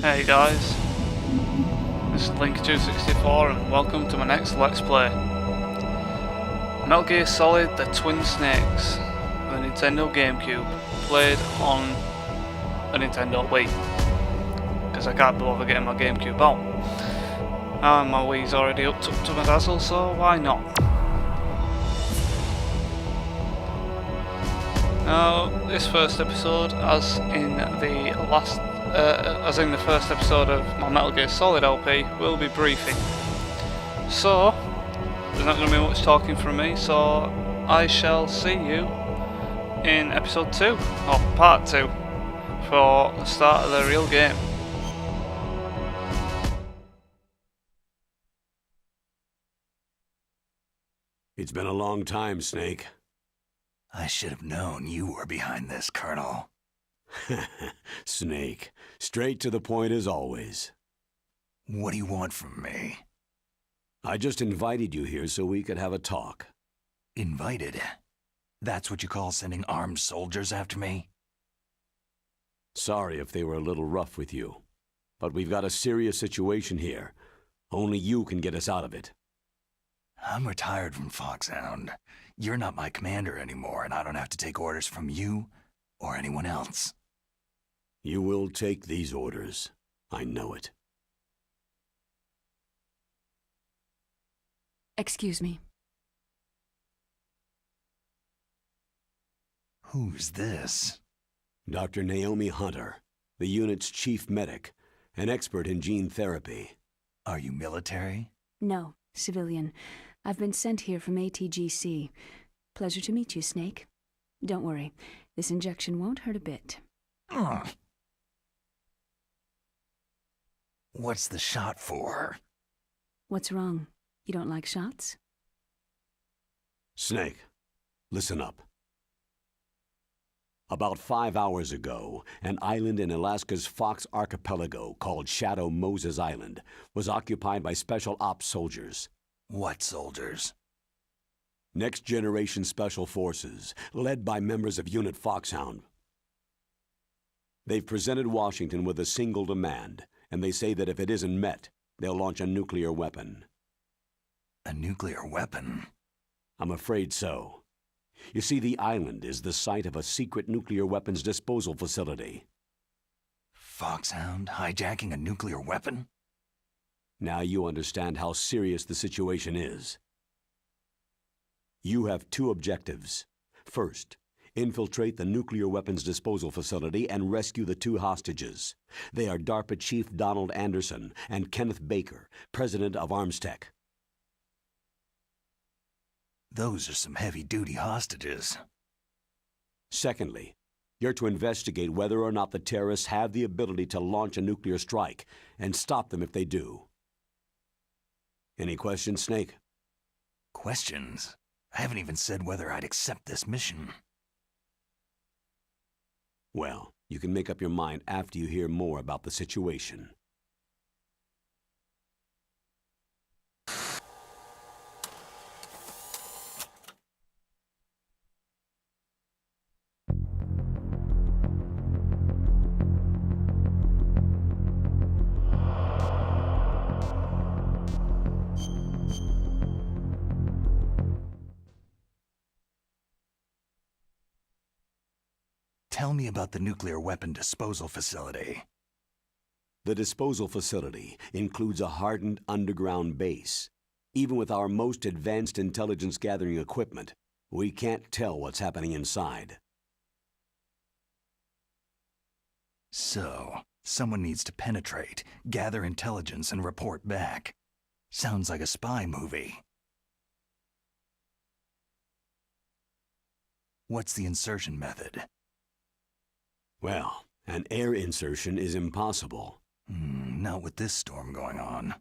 Hey guys, this is Link264 and welcome to my next Let's Play. Metal Gear Solid The Twin Snakes, the Nintendo GameCube, played on a Nintendo Wii, because I can't bother getting my GameCube out. And my Wii's already up to my dazzle, so why not? Now, this first episode, as in the first episode of my Metal Gear Solid LP, will be briefing. So, there's not going to be much talking from me, so I shall see you in episode 2, or part 2, for the start of the real game. It's been a long time, Snake. I should have known you were behind this, Colonel. Snake, straight to the point as always. What do you want from me? I just invited you here so we could have a talk. Invited? That's what you call sending armed soldiers after me? Sorry if they were a little rough with you, but we've got a serious situation here. Only you can get us out of it. I'm retired from Foxhound. You're not my commander anymore, and I don't have to take orders from you or anyone else. You will take these orders. I know it. Excuse me. Who's this? Dr. Naomi Hunter, the unit's chief medic, an expert in gene therapy. Are you military? No, civilian. I've been sent here from ATGC. Pleasure to meet you, Snake. Don't worry, this injection won't hurt a bit. What's the shot for? What's wrong? You don't like shots? Snake, listen up. About 5 hours ago, an island in Alaska's Fox Archipelago called Shadow Moses Island was occupied by Special Ops soldiers. What soldiers? Next Generation Special Forces, led by members of Unit Foxhound. They've presented Washington with a single demand, and they say that if it isn't met, they'll launch a nuclear weapon. A nuclear weapon? I'm afraid so. You see, the island is the site of a secret nuclear weapons disposal facility. Foxhound hijacking a nuclear weapon? Now you understand how serious the situation is. You have two objectives. First, infiltrate the nuclear weapons disposal facility and rescue the two hostages. They are DARPA Chief Donald Anderson and Kenneth Baker, president of Armstech. Those are some heavy-duty hostages. Secondly, you're to investigate whether or not the terrorists have the ability to launch a nuclear strike and stop them if they do. Any questions, Snake? Questions? I haven't even said whether I'd accept this mission. Well, you can make up your mind after you hear more about the situation. Tell me about the nuclear weapon disposal facility. The disposal facility includes a hardened underground base. Even with our most advanced intelligence gathering equipment, we can't tell what's happening inside. So, someone needs to penetrate, gather intelligence, and report back. Sounds like a spy movie. What's the insertion method? Well, an air insertion is impossible. Not with this storm going on.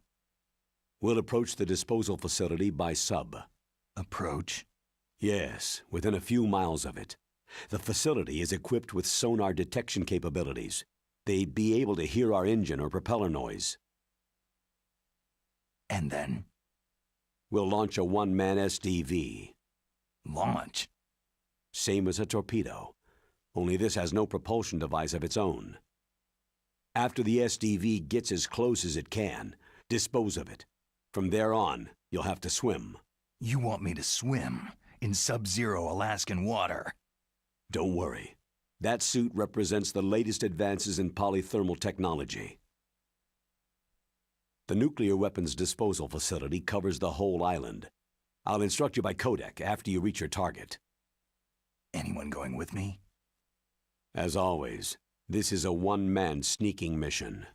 We'll approach the disposal facility by sub. Approach? Yes, within a few miles of it. The facility is equipped with sonar detection capabilities. They'd be able to hear our engine or propeller noise. And then? We'll launch a one-man SDV. Launch? Same as a torpedo. Only this has no propulsion device of its own. After the SDV gets as close as it can, dispose of it. From there on, you'll have to swim. You want me to swim in sub-zero Alaskan water? Don't worry. That suit represents the latest advances in polythermal technology. The nuclear weapons disposal facility covers the whole island. I'll instruct you by codec after you reach your target. Anyone going with me? As always, this is a one-man sneaking mission.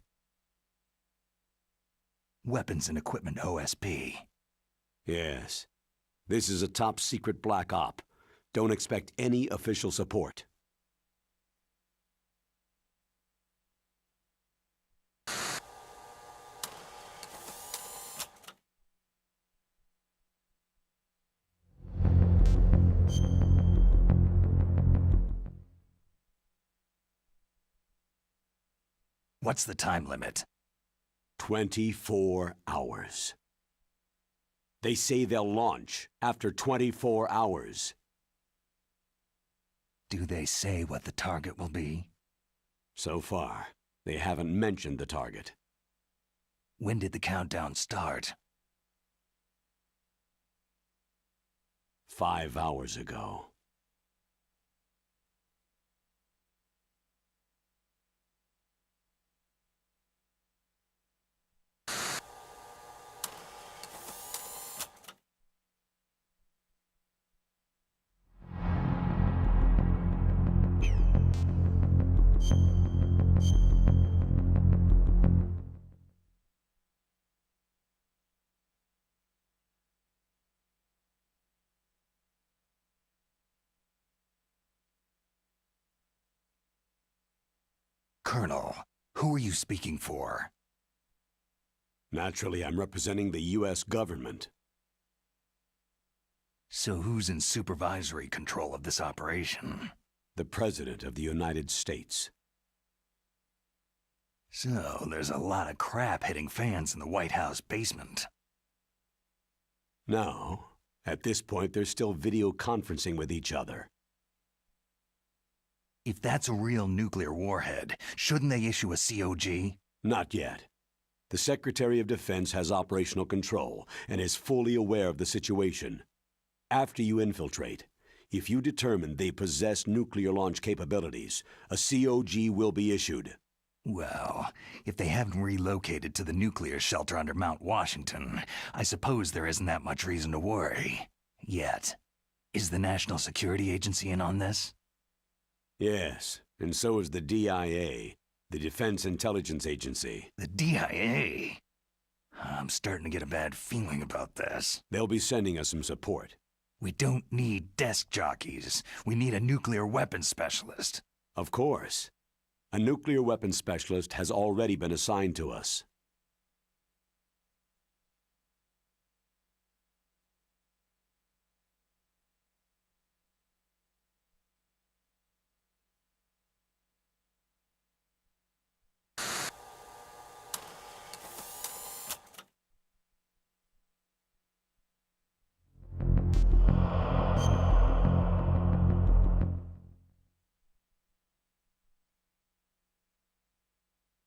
Weapons and Equipment OSP. Yes. This is a top-secret black op. Don't expect any official support. What's the time limit? 24 hours. They say they'll launch after 24 hours. Do they say what the target will be? So far, they haven't mentioned the target. When did the countdown start? 5 hours ago. Colonel, who are you speaking for? Naturally, I'm representing the U.S. government. So who's in supervisory control of this operation? The President of the United States. So there's a lot of crap hitting fans in the White House basement. No. At this point, they're still video conferencing with each other. If that's a real nuclear warhead, shouldn't they issue a COG? Not yet. The Secretary of Defense has operational control and is fully aware of the situation. After you infiltrate, if you determine they possess nuclear launch capabilities, a COG will be issued. Well, if they haven't relocated to the nuclear shelter under Mount Washington, I suppose there isn't that much reason to worry. Yet. Is the National Security Agency in on this? Yes, and so is the DIA, the Defense Intelligence Agency. The DIA? I'm starting to get a bad feeling about this. They'll be sending us some support. We don't need desk jockeys. We need a nuclear weapons specialist. Of course. A nuclear weapons specialist has already been assigned to us.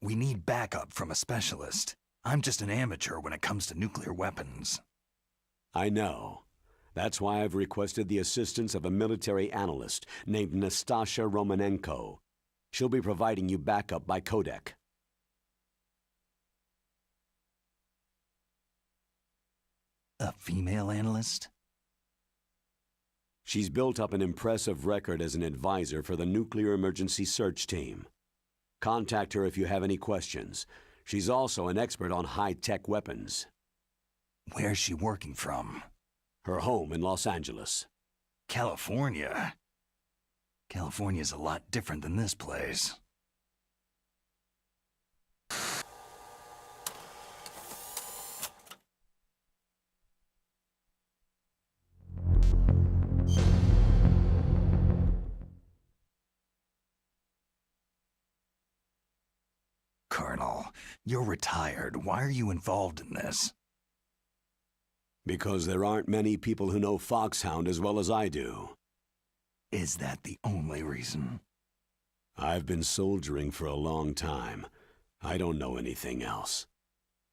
We need backup from a specialist. I'm just an amateur when it comes to nuclear weapons. I know. That's why I've requested the assistance of a military analyst named Nastasha Romanenko. She'll be providing you backup by codec. A female analyst? She's built up an impressive record as an advisor for the Nuclear Emergency Search Team. Contact her if you have any questions. She's also an expert on high-tech weapons. Where's she working from? Her home in Los Angeles. California? California's a lot different than this place. Colonel, you're retired. Why are you involved in this? Because there aren't many people who know Foxhound as well as I do. Is that the only reason? I've been soldiering for a long time. I don't know anything else.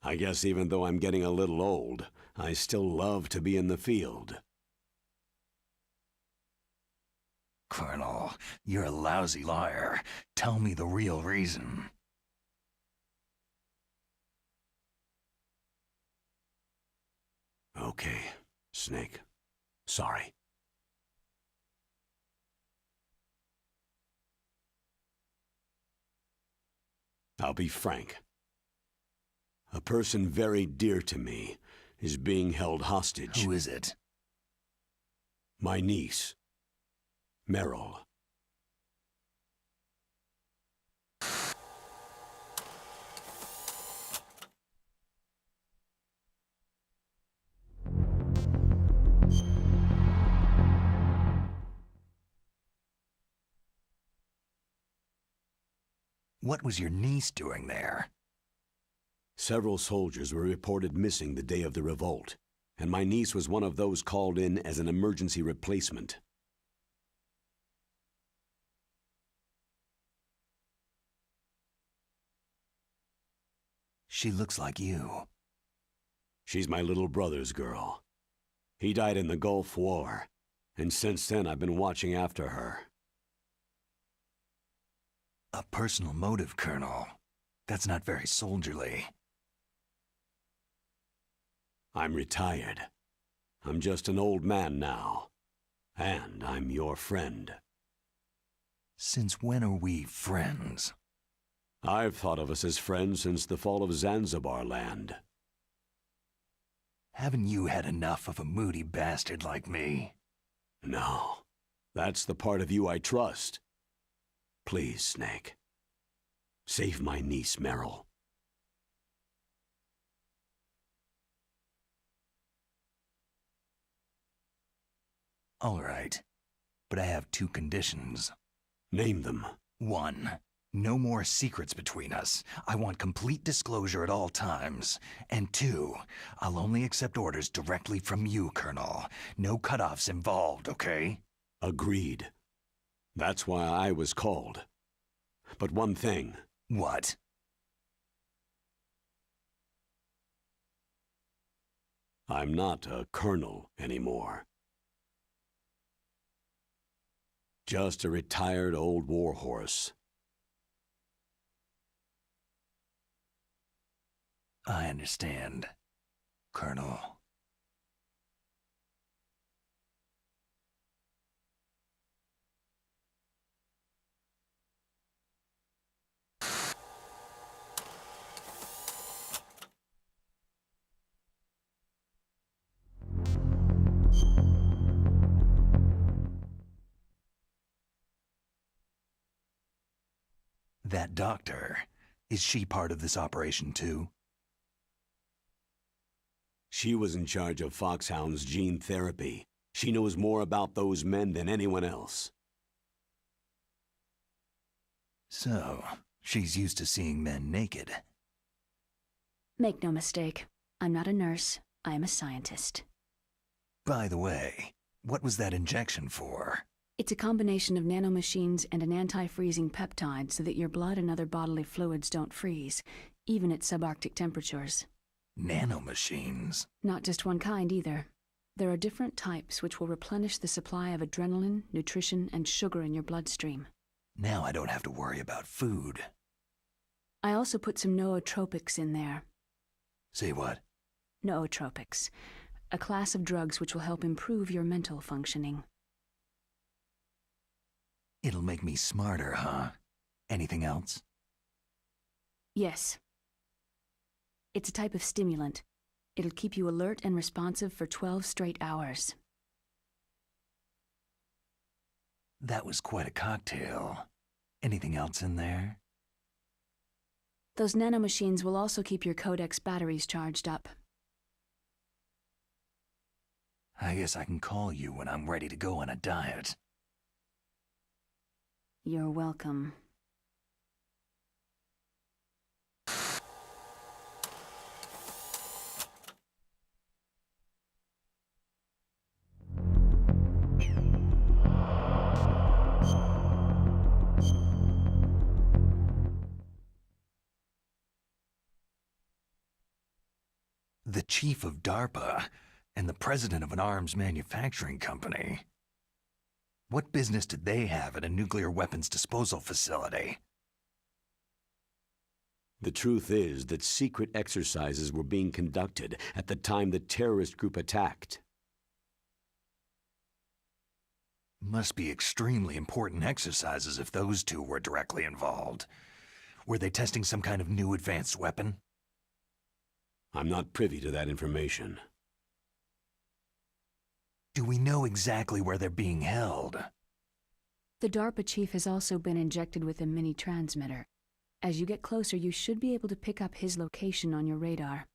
I guess even though I'm getting a little old, I still love to be in the field. Colonel, you're a lousy liar. Tell me the real reason. Okay, Snake. Sorry. I'll be frank. A person very dear to me is being held hostage. Who is it? My niece, Meryl. What was your niece doing there? Several soldiers were reported missing the day of the revolt, and my niece was one of those called in as an emergency replacement. She looks like you. She's my little brother's girl. He died in the Gulf War, and since then I've been watching after her. A personal motive, Colonel. That's not very soldierly. I'm retired. I'm just an old man now. And I'm your friend. Since when are we friends? I've thought of us as friends since the fall of Zanzibar land. Haven't you had enough of a moody bastard like me? No. That's the part of you I trust. Please, Snake. Save my niece, Meryl. All right. But I have two conditions. Name them. 1. No more secrets between us. I want complete disclosure at all times. And 2, I'll only accept orders directly from you, Colonel. No cutoffs involved, okay? Agreed. That's why I was called. But one thing. What? I'm not a colonel anymore. Just a retired old warhorse. I understand, Colonel. That doctor, is she part of this operation too? She was in charge of Foxhound's gene therapy. She knows more about those men than anyone else. So, she's used to seeing men naked. Make no mistake, I'm not a nurse, I am a scientist. By the way, what was that injection for? It's a combination of nanomachines and an anti-freezing peptide so that your blood and other bodily fluids don't freeze, even at subarctic temperatures. Nanomachines? Not just one kind either. There are different types which will replenish the supply of adrenaline, nutrition, and sugar in your bloodstream. Now I don't have to worry about food. I also put some nootropics in there. Say what? Nootropics, a class of drugs which will help improve your mental functioning. It'll make me smarter, huh? Anything else? Yes. It's a type of stimulant. It'll keep you alert and responsive for 12 straight hours. That was quite a cocktail. Anything else in there? Those nanomachines will also keep your Codex batteries charged up. I guess I can call you when I'm ready to go on a diet. You're welcome. The chief of DARPA and the president of an arms manufacturing company. What business did they have at a nuclear weapons disposal facility? The truth is that secret exercises were being conducted at the time the terrorist group attacked. Must be extremely important exercises if those two were directly involved. Were they testing some kind of new advanced weapon? I'm not privy to that information. Do we know exactly where they're being held? The DARPA chief has also been injected with a mini-transmitter. As you get closer, you should be able to pick up his location on your radar.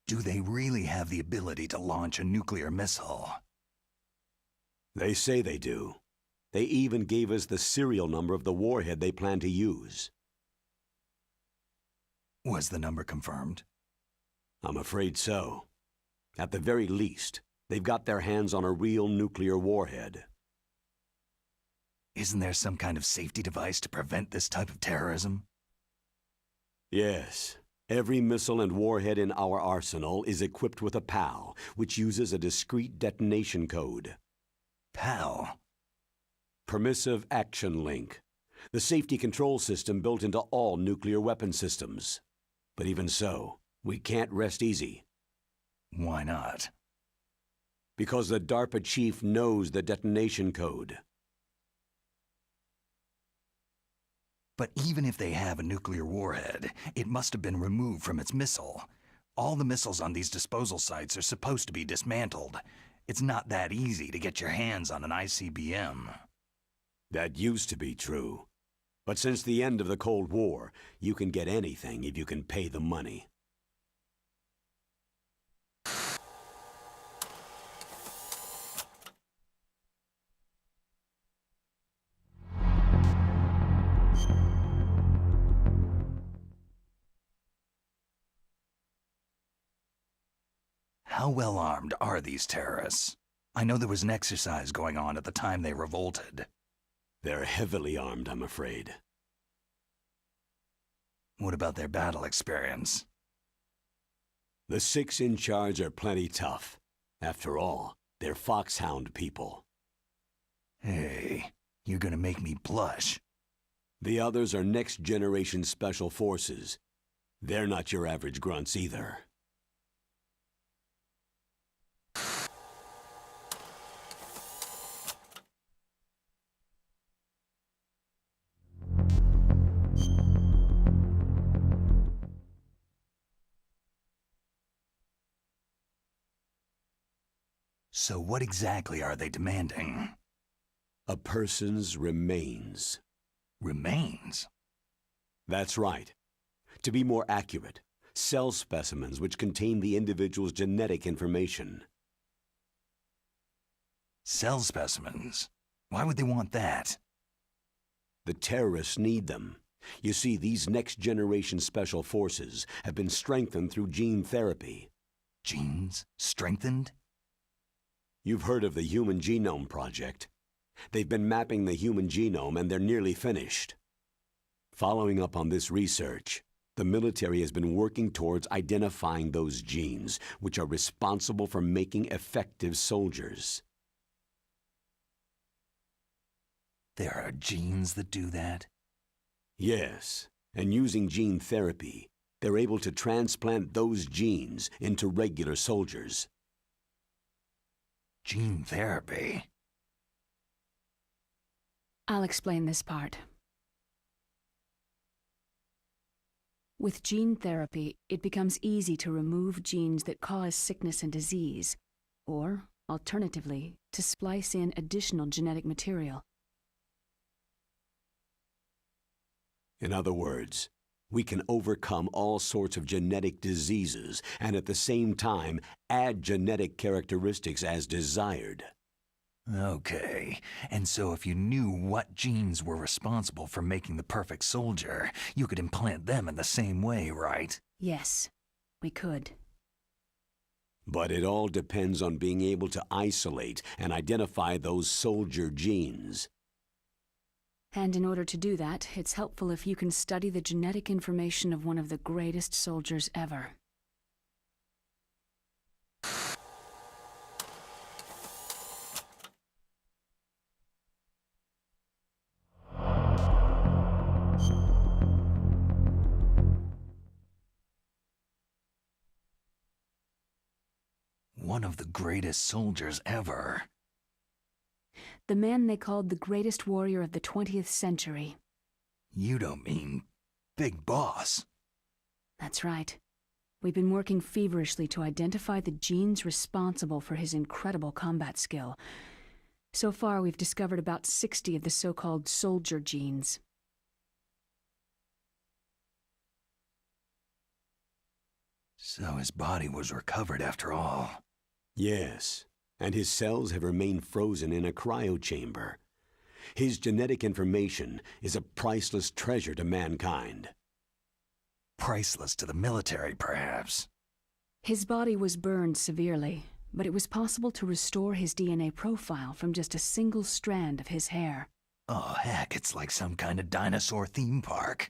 Do they really have the ability to launch a nuclear missile? They say they do. They even gave us the serial number of the warhead they plan to use. Was the number confirmed? I'm afraid so. At the very least, they've got their hands on a real nuclear warhead. Isn't there some kind of safety device to prevent this type of terrorism? Yes. Every missile and warhead in our arsenal is equipped with a PAL, which uses a discrete detonation code. PAL? Permissive Action Link. The safety control system built into all nuclear weapon systems. But even so, we can't rest easy. Why not? Because the DARPA chief knows the detonation code. But even if they have a nuclear warhead, it must have been removed from its missile. All the missiles on these disposal sites are supposed to be dismantled. It's not that easy to get your hands on an ICBM. That used to be true. But since the end of the Cold War, you can get anything if you can pay the money. How well armed are these terrorists? I know there was an exercise going on at the time they revolted. They're heavily armed, I'm afraid. What about their battle experience? The 6 in charge are plenty tough. After all, they're Foxhound people. Hey, you're gonna make me blush. The others are next-generation special forces. They're not your average grunts either. So what exactly are they demanding? A person's remains. Remains? That's right. To be more accurate, cell specimens which contain the individual's genetic information. Cell specimens? Why would they want that? The terrorists need them. You see, these next-generation special forces have been strengthened through gene therapy. Genes? Strengthened? You've heard of the Human Genome Project. They've been mapping the human genome and they're nearly finished. Following up on this research, the military has been working towards identifying those genes which are responsible for making effective soldiers. There are genes that do that? Yes, and using gene therapy, they're able to transplant those genes into regular soldiers. Gene therapy? I'll explain this part. With gene therapy, it becomes easy to remove genes that cause sickness and disease, or, alternatively, to splice in additional genetic material. In other words, we can overcome all sorts of genetic diseases and at the same time add genetic characteristics as desired. Okay, and so if you knew what genes were responsible for making the perfect soldier, you could implant them in the same way, right? Yes, we could. But it all depends on being able to isolate and identify those soldier genes. And in order to do that, it's helpful if you can study the genetic information of one of the greatest soldiers ever. One of the greatest soldiers ever. The man they called the greatest warrior of the 20th century. You don't mean Big Boss? That's right. We've been working feverishly to identify the genes responsible for his incredible combat skill. So far, we've discovered about 60 of the so-called soldier genes. So his body was recovered after all. Yes, and his cells have remained frozen in a cryochamber. His genetic information is a priceless treasure to mankind. Priceless to the military, perhaps. His body was burned severely, but it was possible to restore his DNA profile from just a single strand of his hair. Oh, heck, it's like some kind of dinosaur theme park.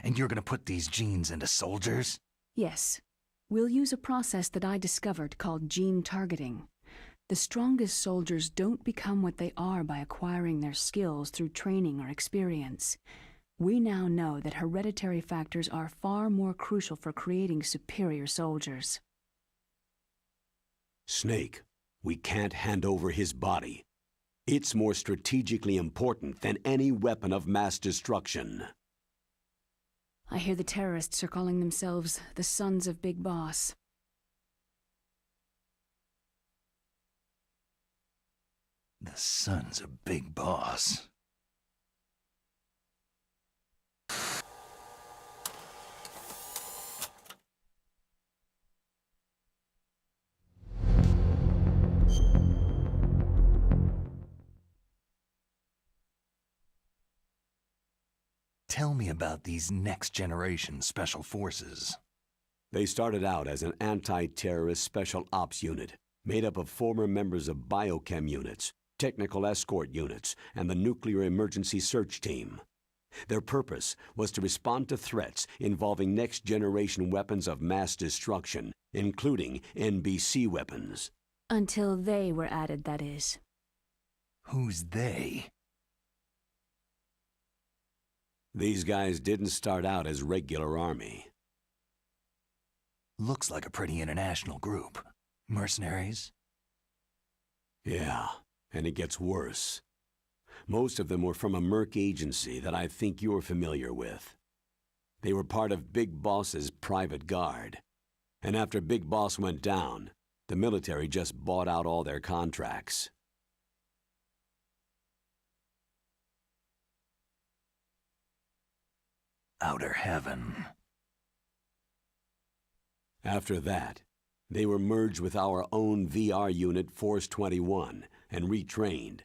And you're gonna put these genes into soldiers? Yes. We'll use a process that I discovered called gene targeting. The strongest soldiers don't become what they are by acquiring their skills through training or experience. We now know that hereditary factors are far more crucial for creating superior soldiers. Snake, we can't hand over his body. It's more strategically important than any weapon of mass destruction. I hear the terrorists are calling themselves the Sons of Big Boss. The Sons of Big Boss. Tell me about these next-generation special forces. They started out as an anti-terrorist special ops unit, made up of former members of biochem units, technical escort units, and the nuclear emergency search team. Their purpose was to respond to threats involving next-generation weapons of mass destruction, including NBC weapons. Until they were added, that is. Who's they? These guys didn't start out as regular army. Looks like a pretty international group. Mercenaries? Yeah, and it gets worse. Most of them were from a merc agency that I think you're familiar with. They were part of Big Boss's private guard. And after Big Boss went down, the military just bought out all their contracts. Outer Heaven. After that, they were merged with our own VR unit Force 21 and retrained.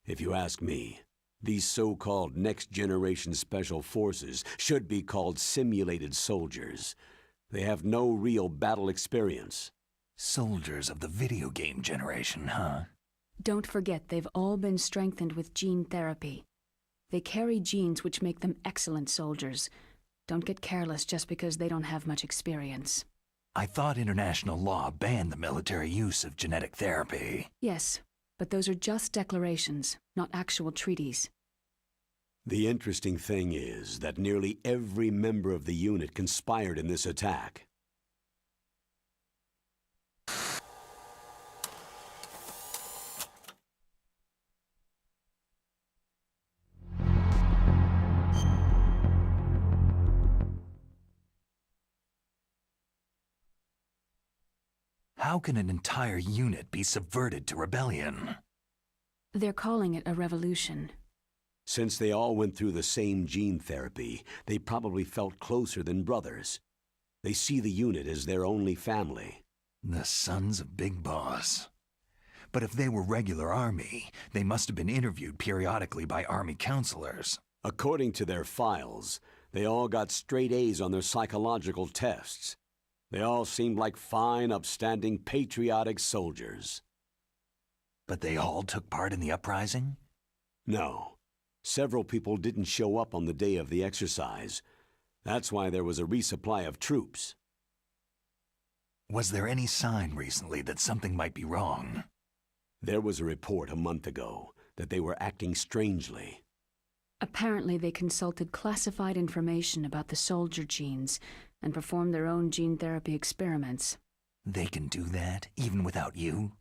If you ask me, these so-called next-generation special forces should be called simulated soldiers. They have no real battle experience. Soldiers of the video game generation, huh? Don't forget they've all been strengthened with gene therapy. They carry genes which make them excellent soldiers. Don't get careless just because they don't have much experience. I thought international law banned the military use of genetic therapy. Yes, but those are just declarations, not actual treaties. The interesting thing is that nearly every member of the unit conspired in this attack. How can an entire unit be subverted to rebellion? They're calling it a revolution. Since they all went through the same gene therapy, they probably felt closer than brothers. They see the unit as their only family. The Sons of Big Boss. But if they were regular army, they must have been interviewed periodically by army counselors. According to their files, They all got straight A's on their psychological tests. They all seemed like fine, upstanding, patriotic soldiers. But they all took part in the uprising? No. Several people didn't show up on the day of the exercise. That's why there was a resupply of troops. Was there any sign recently that something might be wrong? There was a report a month ago that they were acting strangely. Apparently, they consulted classified information about the soldier genes and performed their own gene therapy experiments. They can do that, even without you?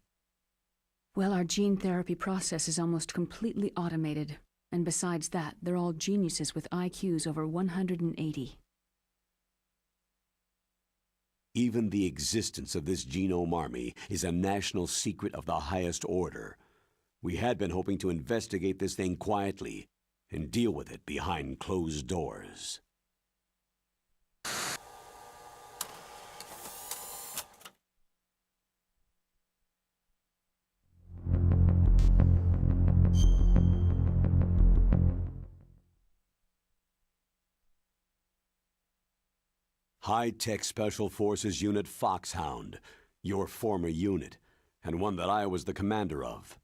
Well, our gene therapy process is almost completely automated. And besides that, they're all geniuses with IQs over 180. Even the existence of this genome army is a national secret of the highest order. We had been hoping to investigate this thing quietly and deal with it behind closed doors. High-Tech Special Forces Unit Foxhound, your former unit, and one that I was the commander of.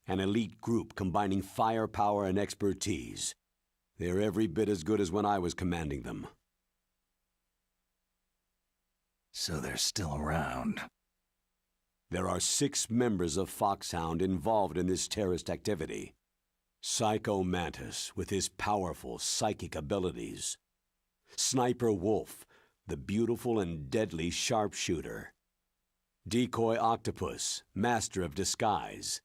An elite group combining firepower and expertise. They're every bit as good as when I was commanding them. So they're still around. There are 6 members of Foxhound involved in this terrorist activity. Psycho Mantis, with his powerful psychic abilities. Sniper Wolf, the beautiful and deadly sharpshooter. Decoy Octopus, master of disguise.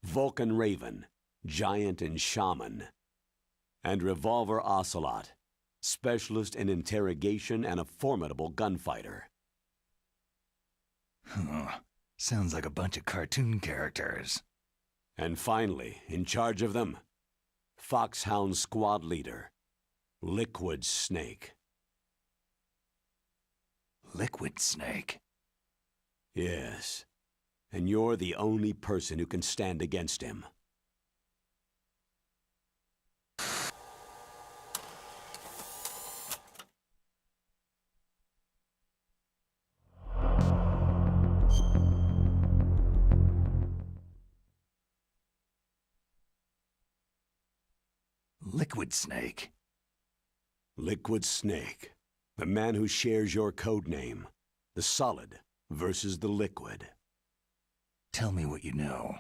Vulcan Raven, giant and shaman. And Revolver Ocelot, specialist in interrogation and a formidable gunfighter. Sounds like a bunch of cartoon characters. And finally, in charge of them, Foxhound Squad Leader, Liquid Snake. Liquid Snake? Yes, and you're the only person who can stand against him. Liquid Snake? Liquid Snake, the man who shares your code name, the Solid versus the Liquid. Tell me what you know.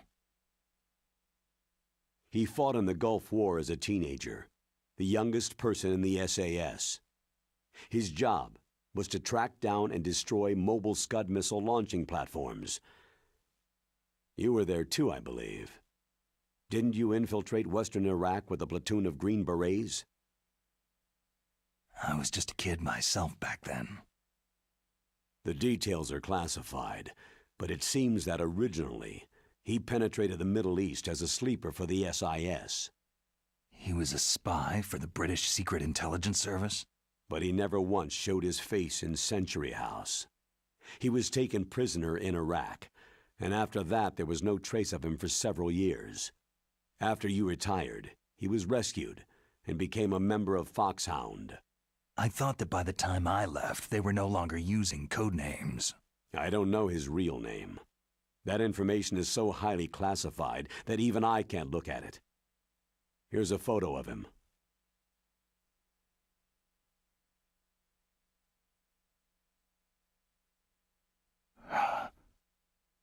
He fought in the Gulf War as a teenager, the youngest person in the SAS. His job was to track down and destroy mobile Scud missile launching platforms. You were there too, I believe. Didn't you infiltrate western Iraq with a platoon of Green Berets? I was just a kid myself back then. The details are classified, but it seems that originally he penetrated the Middle East as a sleeper for the SIS. He was a spy for the British Secret Intelligence Service? But he never once showed his face in Century House. He was taken prisoner in Iraq, and after that there was no trace of him for several years. After you retired, he was rescued and became a member of Foxhound. I thought that by the time I left, they were no longer using code names. I don't know his real name. That information is so highly classified that even I can't look at it. Here's a photo of him.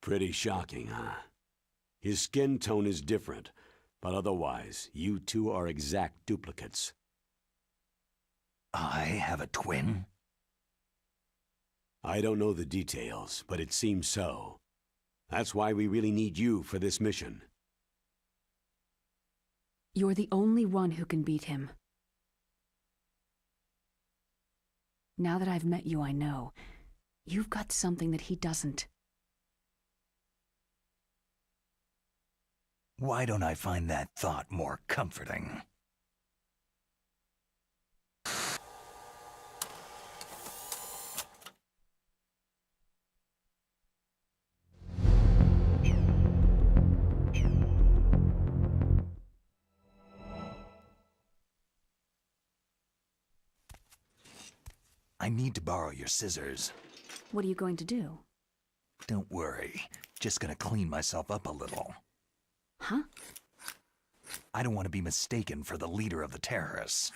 Pretty shocking, huh? His skin tone is different, but otherwise, you two are exact duplicates. I have a twin? I don't know the details, but it seems so. That's why we really need you for this mission. You're the only one who can beat him. Now that I've met you, I know. You've got something that he doesn't. Why don't I find that thought more comforting? I need to borrow your scissors. What are you going to do? Don't worry. Just gonna clean myself up a little. Huh? I don't want to be mistaken for the leader of the terrorists.